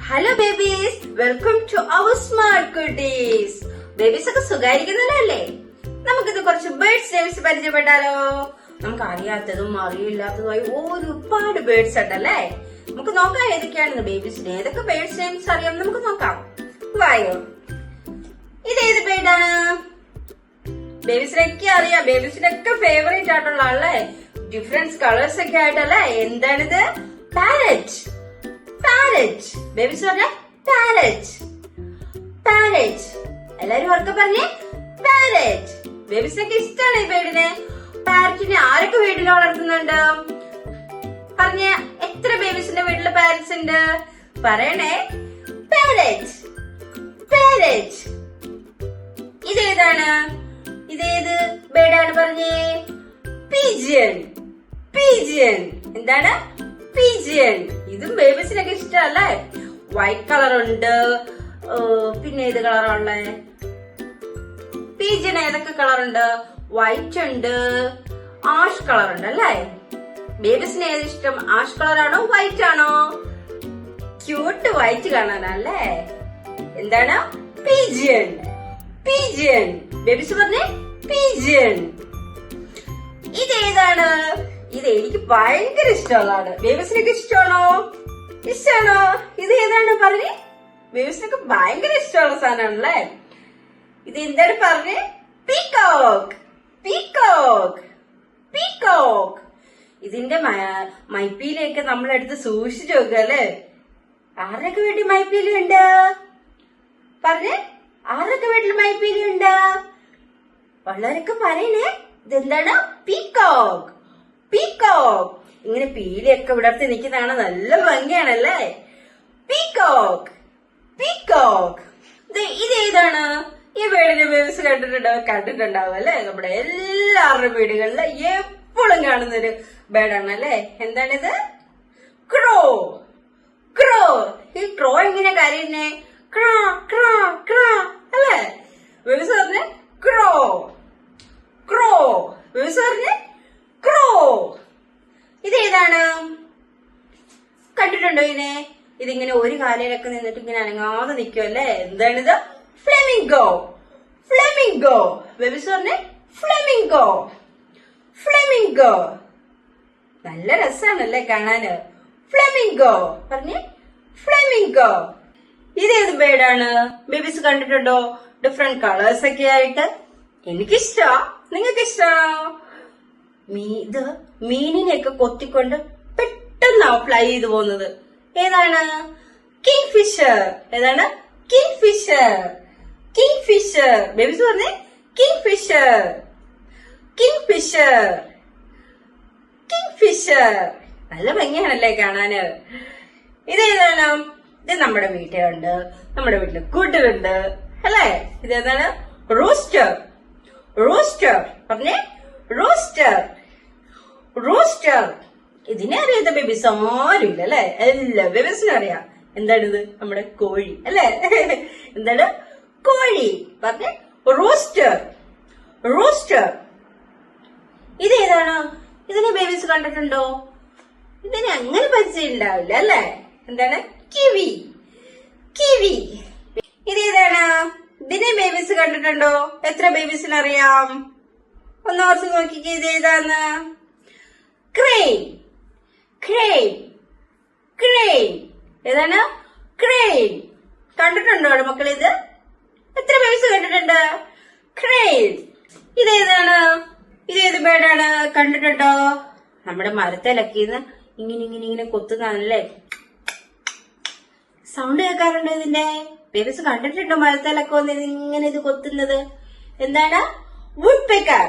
Hello babies, welcome to our smart കുട്ടീസ്. Babies ഒക്കെ സുഖായിരിക്കുന്നല്ലേ? നമുക്കിത് കുറച്ച് ബേർഡ്സ് നെയിംസ് പരിചയപ്പെട്ടാലോ? നമുക്ക് അറിയാത്തതും അറിയില്ലാത്തതുമായി ഒരുപാട് ബേർഡ്സ് ഉണ്ടല്ലേ? നമുക്ക് നോക്കാം ഏതൊക്കെയാണെന്ന്. ബേബീസിന് ഏതൊക്കെ ബേർഡ്സ് നെയിംസ് അറിയാം നമുക്ക് നോക്കാം. വായോ, ഇതേത് ബേർഡാണ്? ബേബീസിനൊക്കെ അറിയാം, ബേബീസിനൊക്കെ ഫേവറേറ്റ് ആയിട്ടുള്ള ആളല്ലേ? ഡിഫറെന്റ് കളേഴ്സ് ഒക്കെ ആയിട്ടല്ലേ? എന്താണിത്? പാരറ്റ്. പാരറ്റ്. ബേബീസ് പറഞ്ഞ പാരറ്റ്. പാരറ്റ്. എല്ലാരും ഉറക്കെ പറഞ്ഞേ പാരറ്റ്. ബേബീസിനൊക്കെ ഇഷ്ടമാണ് ഈ ബേർഡിനെ. പാരറ്റിനെ ആരൊക്കെ വീട്ടിൽ വളർത്തുന്നുണ്ട്? പറഞ്ഞ എത്ര ബേബീസിന്റെ വീട്ടില് പാരറ്റ്സ് ഉണ്ട്? പറയണേ. പാരറ്റ്. പാരറ്റ്. ഇതേതാണ്? ഇതേത് ബേർഡാണ്? പറഞ്ഞേ. പീജിയൻ. പീജിയൻ. എന്താണ്? പീജിയൻ. ഇതും ബേബീസിനൊക്കെ ഇഷ്ടമല്ലേ? വൈറ്റ് കളർ ഉണ്ട്. പിന്നെ ഏത് കളറാണുള്ളേ? പീജിയൻ ഏതൊക്കെ കളർ ഉണ്ട്? വൈറ്റ് ഉണ്ട്, ആഷ് കളർ ഉണ്ട് അല്ലേ? ബേബീസിന് ഏത് ഇഷ്ടം? ആഷ് കളർ ആണോ വൈറ്റ് ആണോ? ക്യൂട്ട് വൈറ്റ് കാണാനല്ലേ? എന്താണ്? പീജിയൻ. പീജിയൻ. ബേബീസ് പറഞ്ഞേ പീജിയൻ. ഇതേതാണ്? ഇത് എനിക്ക് ഭയങ്കര ഇഷ്ടമുള്ളതാണ്. ബേബീസിനൊക്കെ ഇഷ്ടമാണോ? ഇഷ്ടമാണോ? ഇത് ഏതാണ്? പറഞ്ഞേ. ബേബീസിനൊക്കെ ഭയങ്കര ഇഷ്ടമുള്ള സാധനമാണല്ലേ? ഇത് എന്താണ്? പറഞ്ഞേ. പീകോക്ക്. പീകോക്ക്. പീകോക്ക്. ഇതിന്റെ മൈപ്പീലൊക്കെ നമ്മളെടുത്ത് സൂക്ഷിച്ചു നോക്കുക അല്ലേ? ആരൊക്കെ വീട്ടിൽ മൈപ്പീലുണ്ട്? പറഞ്ഞേ. ആരൊക്കെ വീട്ടിൽ മൈപ്പീലുണ്ട്? വളരൊക്കെ പറയണേ. ഇതെന്താണ്? പീകോക്ക്. പീകോക്ക്. ഇങ്ങനെ പീലിയൊക്കെ വിടർത്തി നിൽക്കുന്നതാണ് നല്ല ഭംഗിയാണല്ലേ? പീകോക്ക്. പീകോക്ക്. ഇതേതാണ്? ഈ വീടിന്റെ ബേബീസ് കണ്ടിട്ടുണ്ടാവും അല്ലെ? നമ്മുടെ എല്ലാവരുടെ വീടുകളിലും എപ്പോഴും കാണുന്നൊരു ബേർഡാണല്ലേ? എന്താണിത്? ക്രോ. ക്രോ. ഈ ക്രോ എങ്ങനെ കരയുന്നേ? ക്രാ ക്രാ ക്രാ അല്ലേ? ബേബീസ് പറഞ്ഞേ ക്രോ. ക്രോ. ബേബീസ് പറഞ്ഞേ ക്രോ. ഇതേതാണ്? കണ്ടിട്ടുണ്ടോ ഇതിനെ? ഇതിങ്ങനെ ഒരു കാലയിലൊക്കെ നിന്നിട്ട് ഇങ്ങനെ അനങ്ങാതെ നിൽക്കുമല്ലേ? എന്താണിത്? ഫ്ലെമിംഗോ. ഫ്ലെമിംഗോ. ബേബീസ് പറഞ്ഞേ ഫ്ലെമിംഗോ. ഫ്ലെമിംഗോ. നല്ല രസാണല്ലേ കാണാന്? ഫ്ലെമിംഗോ. പറഞ്ഞേ ഫ്ലെമിംഗോ. ഇതേത് ബേർഡാണ്? ബേബീസ് കണ്ടിട്ടുണ്ടോ? ഡിഫറെന്റ് കളേഴ്സ് ഒക്കെ ആയിട്ട്. എനിക്കിഷ്ടാ. നിങ്ങൾക്ക് ഇഷ്ടമാണോ? ഇത് മീനിനെയൊക്കെ കൊത്തിക്കൊണ്ട് പെട്ടെന്ന് ഫ്ലൈ ചെയ്തു പോകുന്നത്. ഏതാണ്? Kingfisher. ഏതാണ്? Kingfisher. Kingfisher. Babies പറഞ്ഞേ kingfisher. Kingfisher. Kingfisher. നല്ല ഭംഗിയാണല്ലേ കാണാന്? ഇതേതാണ്? ഇത് നമ്മുടെ വീട്ടിലുണ്ട്. നമ്മുടെ വീട്ടില് കൂട്ടിലുണ്ട് അല്ലേ? ഇതേതാണ്? റോസ്റ്റർ. റോസ്റ്റർ. പറഞ്ഞേ റോസ്റ്റർ. റോസ്റ്റർ. ഇതിനെ അറിയാത്ത ബേബീസ് ആരുമില്ല അല്ലെ? എല്ലാ ബേബീസിനും അറിയാം. എന്താണിത്? നമ്മുടെ കോഴി അല്ലെ? എന്താണ്? കോഴി. പറഞ്ഞേ റോസ്റ്റർ. റോസ്റ്റർ. ഇതേതാണ്? ഇതിനെ ബേബീസ് കണ്ടിട്ടുണ്ടോ? ഇതിനെ അങ്ങനെ പരിചയം ഉണ്ടാവില്ല അല്ലെ? എന്താണ്? കിവി. കിവി. ഇതേതാണ്? ഇതിനെ ബേബീസ് കണ്ടിട്ടുണ്ടോ? എത്ര ബേബീസിന് അറിയാം? ഒന്ന് ഓർത്ത് നോക്കിക്കേ. ഇതേതാന്ന്? ക്രെയിൻ. ക്രെയിൻ. ക്രെയിൻ. ഏതാണ്? ക്രെയിൻ. കണ്ടിട്ടുണ്ടോ മക്കൾ? ഇത് എത്ര ബേബീസ് കണ്ടിട്ടുണ്ട്? ക്രെയിൻ. ഇതേതാണ്? ഇതേത് ബേർഡാണ്? കണ്ടിട്ടുണ്ടോ? നമ്മുടെ മരത്തിലൊക്കെ ഇങ്ങനെ ഇങ്ങനെ ഇങ്ങനെ കൊത്തുന്നല്ലേ? സൗണ്ട് കേൾക്കാറുണ്ടോ ഇതിന്റെ? ബേബീസ് കണ്ടിട്ടുണ്ടോ മരത്തിലൊക്കെ വന്ന് ഇങ്ങനെ ഇത് കൊത്തുന്നത്? എന്താണ്? Woodpecker.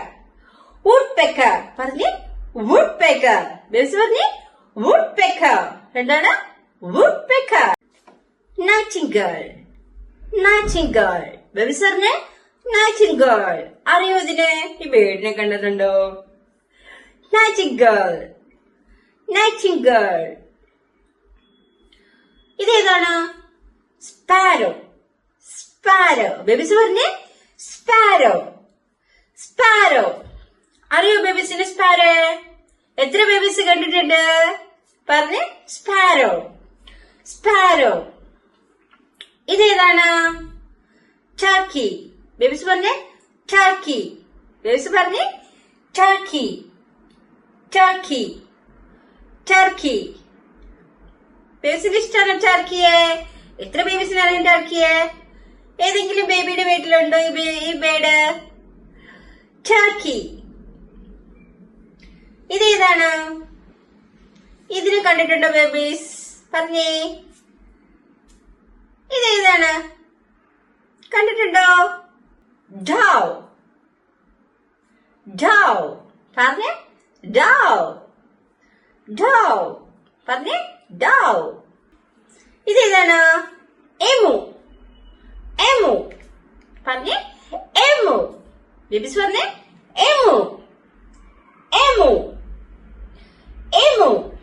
Woodpecker. പറഞ്ഞേ വുഡ് പെക്കർ. ബേബീസ് പറഞ്ഞേ വുഡ് പെക്കർ. എന്താണ്? Woodpecker. Nightingale. Nightingale. Babies പറഞ്ഞേ നൈറ്റിംഗേൾ. അറിയോ ഇതിനെ? ഈ ബേർഡിനെ കണ്ടിട്ടുണ്ടോ? നൈറ്റിംഗേൾ. നൈറ്റിംഗേൾ. ഇതേതാണ്? സ്പാരോ. സ്പാരോ. ബേബീസ് പറഞ്ഞേ സ്പാരോ. സ്പാരോ. അറിയോ ബേബീസിന്റെ സ്പാരോ? എത്ര ബേബീസ് കണ്ടിട്ടുണ്ട്? പറഞ്ഞേ സ്പാരോ. സ്പാരോ. ഇതേതാണ്? ടർക്കി. ബേബീസ് പറഞ്ഞേ ടർക്കി. ബേബീസ് പറഞ്ഞേ ടർക്കി. ടർക്കി. ടർക്കി. ബേബീസിന് ഇഷ്ടമാണ് ടർക്കിയെ? എത്ര ബേബീസിന് അറിയാം ടർക്കിയെ? ഏതെങ്കിലും ബേബിയുടെ വീട്ടിലുണ്ടോ ഈ ബേഡ്? ടർക്കി. ഇതേതാണ്? ഇതിന് കണ്ടിട്ടുണ്ടോ ബേബീസ്? പറഞ്ഞേ, ഇതേതാണ്? കണ്ടിട്ടുണ്ടോ? ഡൗ. ഡൗ. പറഞ്ഞേ ഡൗ. ഡൗ. പറഞ്ഞേ ഡൗ. ഇതേതാണ്? എമു. എമു. പറഞ്ഞേ എമു. ബേബീസ് പറഞ്ഞേ എമു. എമു. എമു.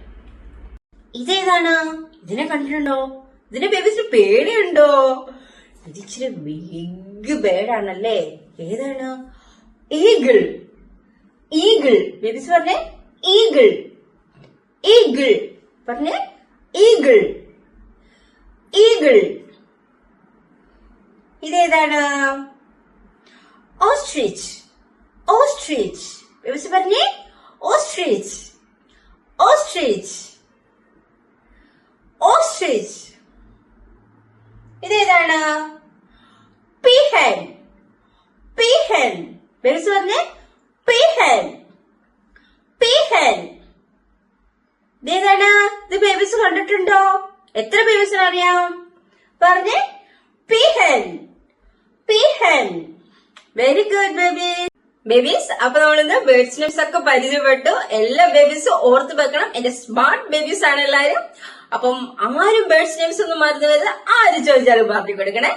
ഇതേതാണ്? ഇതിനെ കണ്ടിട്ടുണ്ടോ? ഇതിന്റെ ബേബീസിന് പേടിയുണ്ടോ? ഇത് ഇച്ചിരി ബിഗ് ബേഡാണല്ലേ. ഏതാണ്? ഈഗിൾ. ഈഗിൾ. ബേബീസ് പറഞ്ഞേ ഈഗിൾ. ഈഗിൾ. പറഞ്ഞേ ഈഗിൾ. ഈഗിൾ. ഇതേതാണ്? ഓസ്ട്രിച്ച്. ഓസ്ട്രിച്ച്. ബേബീസ് പറഞ്ഞേ ഓസ്ട്രിച്ച്. ഓസ്ട്രിച്ച്. ഓസ്ട്രിച്ച്. ഇതേതാണ്? പീഹൻ. പീഹൻ. ബേബീസ് പറഞ്ഞേ പീഹൻ. പീഹൻ. ഇതേതാണ്? ഇത് ബേബീസ് കണ്ടിട്ടുണ്ടോ? എത്ര ബേബീസിന് അറിയാം? പറഞ്ഞേ peahen. Peahen. Very good babies. അപ്പൊ നമ്മളിന്ന് ബേർഡ്സ് നെയിംസ് ഒക്കെ പരിചയപ്പെട്ടു. എല്ലാ ബേബീസും ഓർത്ത് വെക്കണം. എന്റെ സ്മാർട്ട് ബേബീസ് ആണ് എല്ലാരും. അപ്പം ആരും ബേർഡ്സ് നെയിംസ് ഒന്നും മറന്നു വരുന്നത്. ആര് ചോദിച്ചാലും പറഞ്ഞു കൊടുക്കണേ.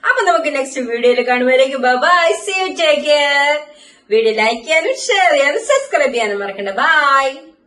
അപ്പൊ നമുക്ക് നെക്സ്റ്റ് വീഡിയോയിൽ കാണുമ്പോഴേക്കും bye. See you. Take care. Video like ചെയ്യാനും ഷെയർ ചെയ്യാനും സബ്സ്ക്രൈബ് ചെയ്യാനും മറക്കണ്ട. ബൈ.